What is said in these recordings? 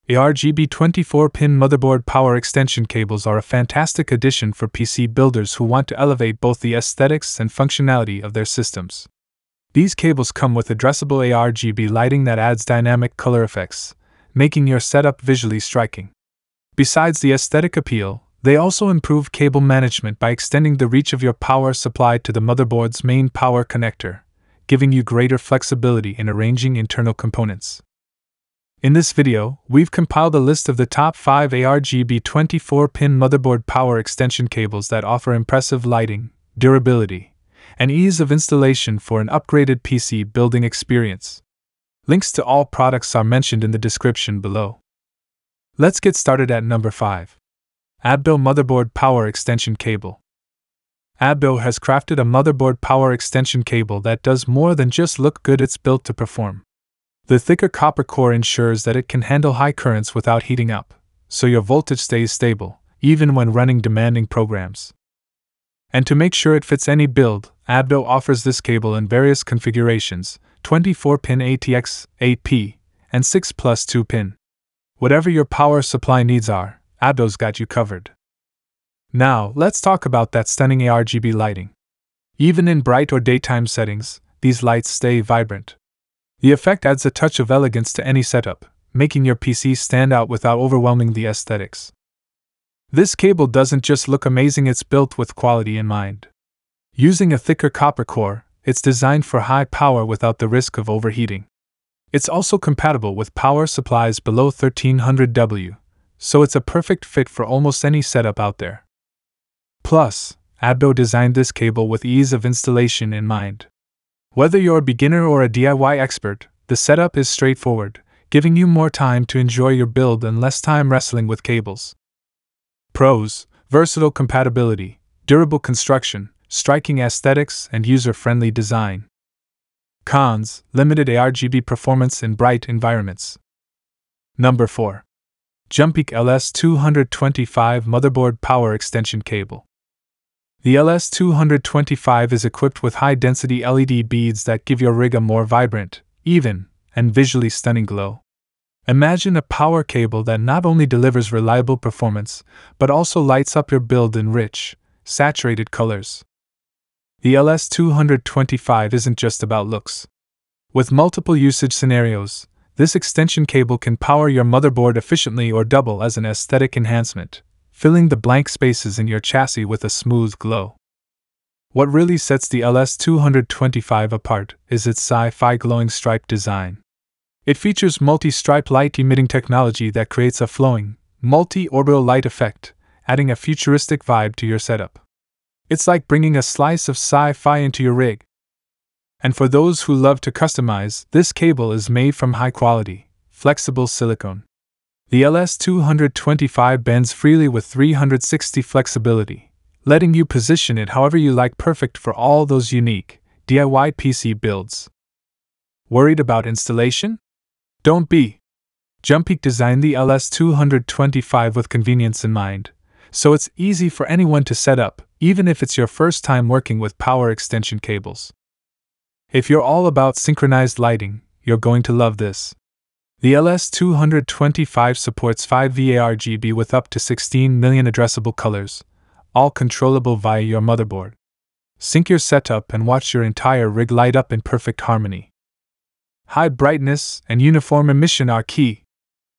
ARGB 24-pin motherboard power extension cables are a fantastic addition for PC builders who want to elevate both the aesthetics and functionality of their systems. These cables come with addressable ARGB lighting that adds dynamic color effects, making your setup visually striking. Besides the aesthetic appeal, they also improve cable management by extending the reach of your power supply to the motherboard's main power connector, giving you greater flexibility in arranging internal components. In this video, we've compiled a list of the top 5 ARGB 24-pin motherboard power extension cables that offer impressive lighting, durability, and ease of installation for an upgraded PC building experience. Links to all products are mentioned in the description below. Let's get started at number 5. Abdo Motherboard Power Extension Cable. Abdo has crafted a motherboard power extension cable that does more than just look good, it's built to perform. The thicker copper core ensures that it can handle high currents without heating up, so your voltage stays stable, even when running demanding programs. And to make sure it fits any build, Abdo offers this cable in various configurations: 24-pin ATX, 8P, and 6+2-pin. Whatever your power supply needs are, Abdo's got you covered. Now, let's talk about that stunning ARGB lighting. Even in bright or daytime settings, these lights stay vibrant. The effect adds a touch of elegance to any setup, making your PC stand out without overwhelming the aesthetics. This cable doesn't just look amazing, it's built with quality in mind. Using a thicker copper core, it's designed for high power without the risk of overheating. It's also compatible with power supplies below 1300 W, so it's a perfect fit for almost any setup out there. Plus, Abdo designed this cable with ease of installation in mind. Whether you're a beginner or a DIY expert, the setup is straightforward, giving you more time to enjoy your build and less time wrestling with cables. Pros: versatile compatibility, durable construction, striking aesthetics, and user-friendly design. Cons: limited ARGB performance in bright environments. Number 4. Jumpeak LS225 Motherboard Power Extension Cable. The LS225 is equipped with high-density LED beads that give your rig a more vibrant, even, and visually stunning glow. Imagine a power cable that not only delivers reliable performance, but also lights up your build in rich, saturated colors. The LS225 isn't just about looks. With multiple usage scenarios, this extension cable can power your motherboard efficiently or double as an aesthetic enhancement, filling the blank spaces in your chassis with a smooth glow. What really sets the LS225 apart is its sci-fi glowing stripe design. It features multi-stripe light-emitting technology that creates a flowing, multi-orbital light effect, adding a futuristic vibe to your setup. It's like bringing a slice of sci-fi into your rig. And for those who love to customize, this cable is made from high-quality, flexible silicone. The LS225 bends freely with 360 flexibility, letting you position it however you like, perfect for all those unique, DIY PC builds. Worried about installation? Don't be! Jumpeak designed the LS225 with convenience in mind, so it's easy for anyone to set up, even if it's your first time working with power extension cables. If you're all about synchronized lighting, you're going to love this. The LS225 supports 5 ARGB with up to 16 million addressable colors, all controllable via your motherboard. Sync your setup and watch your entire rig light up in perfect harmony. High brightness and uniform emission are key.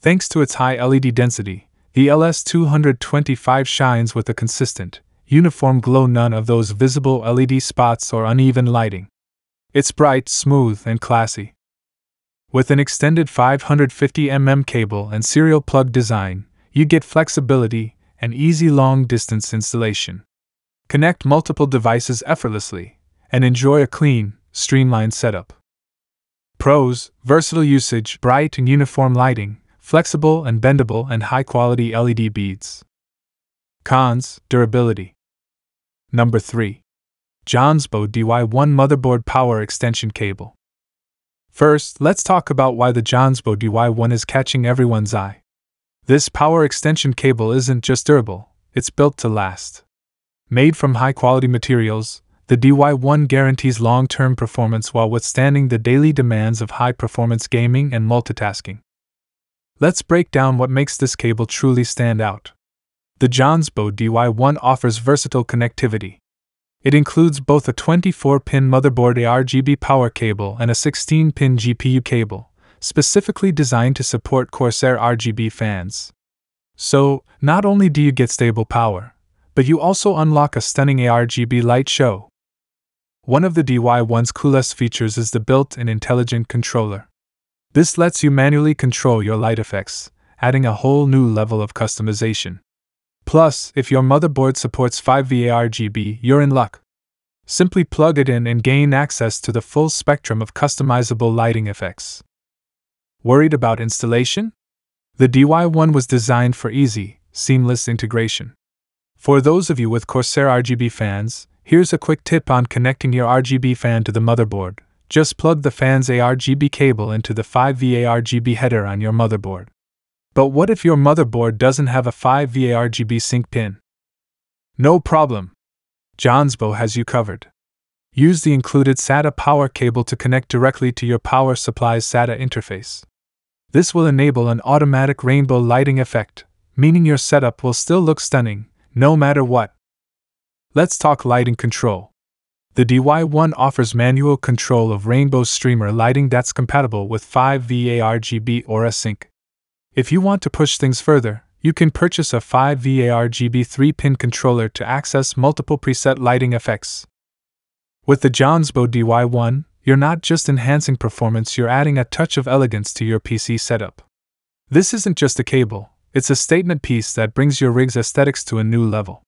Thanks to its high LED density, the LS225 shines with a consistent, uniform glow, none of those visible LED spots or uneven lighting. It's bright, smooth, and classy. With an extended 550mm cable and serial plug design, you get flexibility and easy long-distance installation. Connect multiple devices effortlessly and enjoy a clean, streamlined setup. Pros: versatile usage, bright and uniform lighting, flexible and bendable and high-quality LED beads. Cons: durability. Number 3. Jonsbo DY-1 Motherboard Power Extension Cable. First, let's talk about why the Jonsbo DY-1 is catching everyone's eye. This power extension cable isn't just durable, it's built to last. Made from high-quality materials, the DY-1 guarantees long-term performance while withstanding the daily demands of high-performance gaming and multitasking. Let's break down what makes this cable truly stand out. The Jonsbo DY-1 offers versatile connectivity. It includes both a 24-pin motherboard ARGB power cable and a 16-pin GPU cable, specifically designed to support Corsair RGB fans. So, not only do you get stable power, but you also unlock a stunning ARGB light show. One of the DY-1's coolest features is the built-in intelligent controller. This lets you manually control your light effects, adding a whole new level of customization. Plus, if your motherboard supports 5V ARGB, you're in luck. Simply plug it in and gain access to the full spectrum of customizable lighting effects. Worried about installation? The DY-1 was designed for easy, seamless integration. For those of you with Corsair RGB fans, here's a quick tip on connecting your RGB fan to the motherboard. Just plug the fan's ARGB cable into the 5V ARGB header on your motherboard. But what if your motherboard doesn't have a 5V ARGB sync pin? No problem. Jonsbo has you covered. Use the included SATA power cable to connect directly to your power supply's SATA interface. This will enable an automatic rainbow lighting effect, meaning your setup will still look stunning, no matter what. Let's talk lighting control. The DY-1 offers manual control of rainbow streamer lighting that's compatible with 5V ARGB or ASync. If you want to push things further, you can purchase a 5V ARGB 3-pin controller to access multiple preset lighting effects. With the Jonsbo DY-1, you're not just enhancing performance, you're adding a touch of elegance to your PC setup. This isn't just a cable, it's a statement piece that brings your rig's aesthetics to a new level.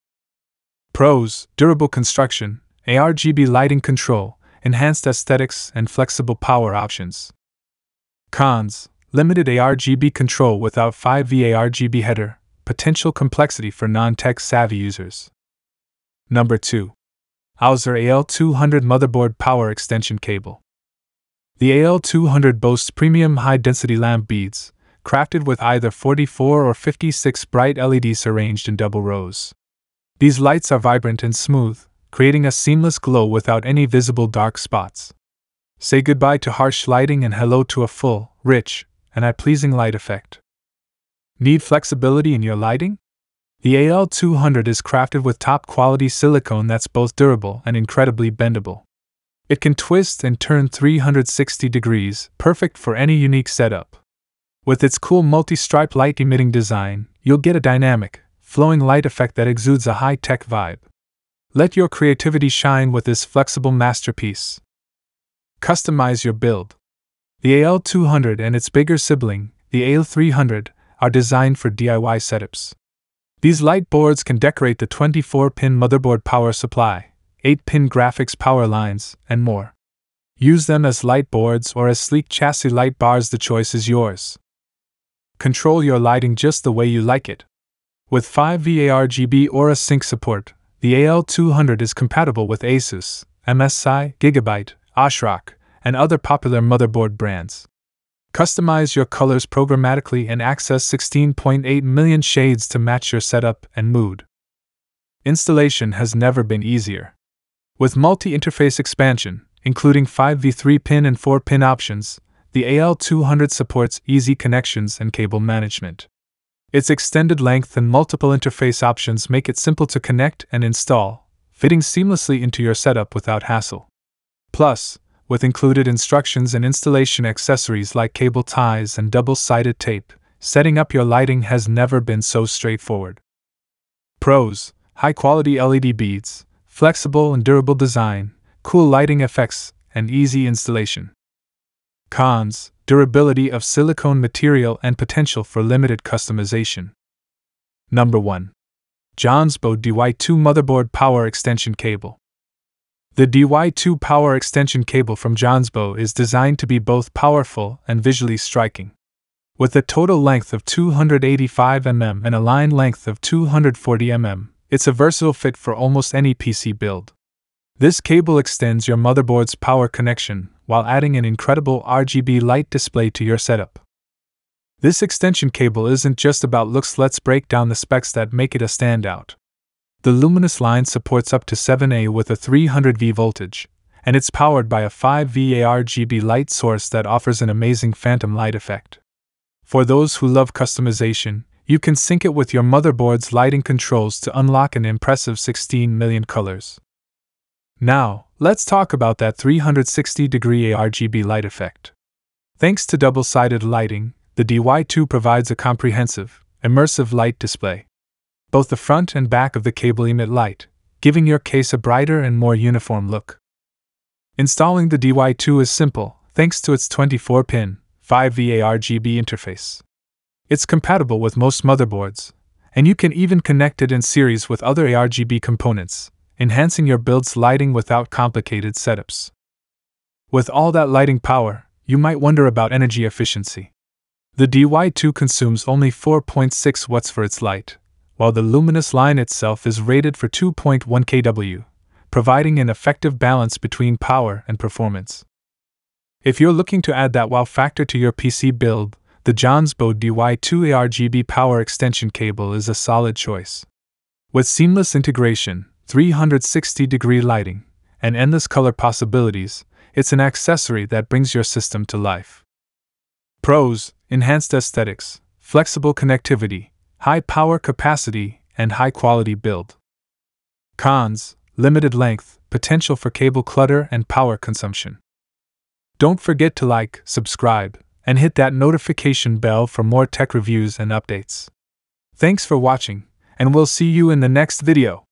Pros: durable construction, ARGB lighting control, enhanced aesthetics, and flexible power options. Cons: limited ARGB control without 5V ARGB header, potential complexity for non-tech savvy users. Number 2. Aosor AL200 Motherboard Power Extension Cable. The AL200 boasts premium high-density lamp beads, crafted with either 44 or 56 bright LEDs arranged in double rows. These lights are vibrant and smooth, creating a seamless glow without any visible dark spots. Say goodbye to harsh lighting and hello to a full, rich, and eye-pleasing light effect. Need flexibility in your lighting? The AL200 is crafted with top-quality silicone that's both durable and incredibly bendable. It can twist and turn 360 degrees, perfect for any unique setup. With its cool multi-stripe light-emitting design, you'll get a dynamic, flowing light effect that exudes a high-tech vibe. Let your creativity shine with this flexible masterpiece. Customize your build. The AL200 and its bigger sibling, the AL300, are designed for DIY setups. These light boards can decorate the 24-pin motherboard power supply, 8-pin graphics power lines, and more. Use them as light boards or as sleek chassis light bars, the choice is yours. Control your lighting just the way you like it. With 5V ARGB or ASync support, the AL200 is compatible with Asus, MSI, Gigabyte, Aosor, and other popular motherboard brands. Customize your colors programmatically and access 16.8 million shades to match your setup and mood. Installation has never been easier. With multi-interface expansion, including 5V 3-pin and 4-pin options, the AL200 supports easy connections and cable management. Its extended length and multiple interface options make it simple to connect and install, fitting seamlessly into your setup without hassle. Plus, with included instructions and installation accessories like cable ties and double-sided tape, setting up your lighting has never been so straightforward. Pros: high-quality LED beads, flexible and durable design, cool lighting effects, and easy installation. Cons: durability of silicone material and potential for limited customization. Number 1. Jonsbo DY-2 Motherboard Power Extension Cable. The DY-2 power extension cable from Jonsbo is designed to be both powerful and visually striking. With a total length of 285 mm and a line length of 240 mm, it's a versatile fit for almost any PC build. This cable extends your motherboard's power connection while adding an incredible RGB light display to your setup. This extension cable isn't just about looks. Let's break down the specs that make it a standout. The luminous line supports up to 7A with a 300V voltage, and it's powered by a 5V ARGB light source that offers an amazing phantom light effect. For those who love customization, you can sync it with your motherboard's lighting controls to unlock an impressive 16 million colors. Now, let's talk about that 360-degree ARGB light effect. Thanks to double-sided lighting, the DY2 provides a comprehensive, immersive light display. Both the front and back of the cable emit light, giving your case a brighter and more uniform look. Installing the DY2 is simple, thanks to its 24-pin, 5V ARGB interface. It's compatible with most motherboards, and you can even connect it in series with other ARGB components, enhancing your build's lighting without complicated setups. With all that lighting power, you might wonder about energy efficiency. The DY2 consumes only 4.6 watts for its light, while the luminous line itself is rated for 2.1 kW, providing an effective balance between power and performance. If you're looking to add that wow factor to your PC build, the Jonsbo DY-2 ARGB power extension cable is a solid choice. With seamless integration, 360-degree lighting, and endless color possibilities, it's an accessory that brings your system to life. Pros: enhanced aesthetics, flexible connectivity, high power capacity, and high-quality build. Cons: limited length, potential for cable clutter and power consumption. Don't forget to like, subscribe, and hit that notification bell for more tech reviews and updates. Thanks for watching, and we'll see you in the next video.